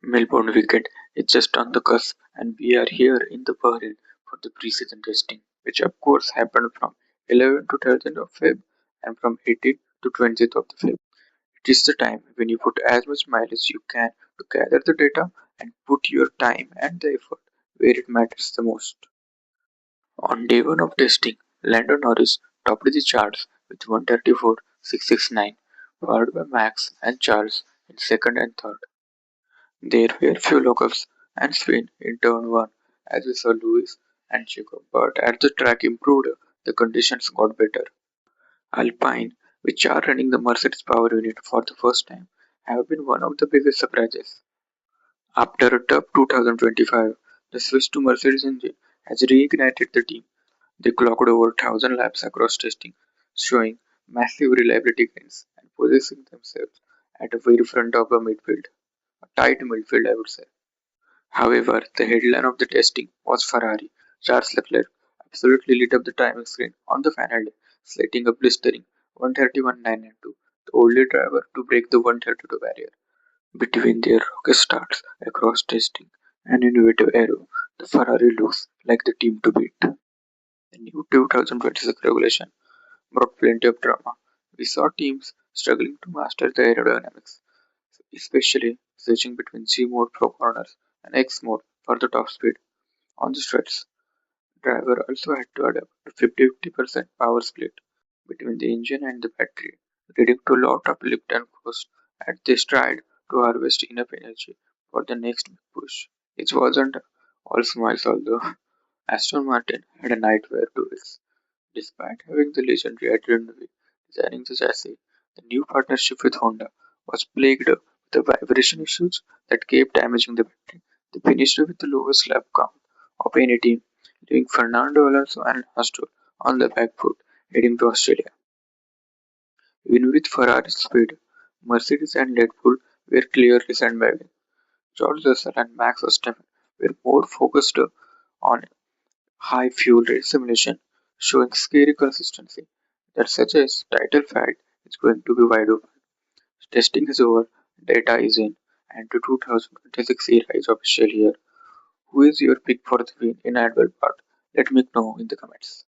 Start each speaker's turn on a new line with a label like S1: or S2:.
S1: Melbourne weekend is just on the cusp, and we are here in the Bahrain for the pre-season testing, which of course happened from 11th to 13th of Feb and from 18th to 20th of the Feb. It is the time when you put as much mileage as you can to gather the data and put your time and the effort where it matters the most. On day 1 of testing, Lando Norris topped the charts with 134.669, followed by Max and Charles in second and third. There were few lockups and spin in turn 1 as we saw Lewis and Checo, but as the track improved, the conditions got better. Alpine, which are running the Mercedes power unit for the first time, have been one of the biggest surprises. After a tough 2025, the switch to Mercedes engine has reignited the team. They clocked over 1,000 laps across testing, showing massive reliability gains and positioning themselves at the very front of the midfield. A tight midfield, I would say. However, the headline of the testing was Ferrari. Charles Leclerc absolutely lit up the timing screen on the final day, slating a blistering 131.992, the only driver to break the 132 barrier. Between their rocket starts across testing and innovative aero, the Ferrari looks like the team to beat. The new 2026 regulation brought plenty of drama. We saw teams struggling to master the aerodynamics, especially switching between G mode for corners and X mode for the top speed. On the straights, driver also had to adapt to 50-50% power split between the engine and the battery, leading to a lot of lift and coast at the stride to harvest enough energy for the next big push. It wasn't all smiles although Aston Martin had a nightmare 2 weeks. Despite having the legendary Adrian Newey designing the chassis, the new partnership with Honda was plagued with the vibration issues that kept damaging the battery. They finished with the lowest lap count of any team, leaving Fernando Alonso and Lance Stroll on the back foot heading to Australia. Even with Ferrari's speed, Mercedes and Red Bull were clearly sandbagging. George Russell and Max Verstappen were more focused on high fuel rate simulation, showing scary consistency that suggests title fight is going to be wide open. Testing is over, data is in, and the 2026 era is official here. Who is your pick for the win in Advil part? Let me know in the comments.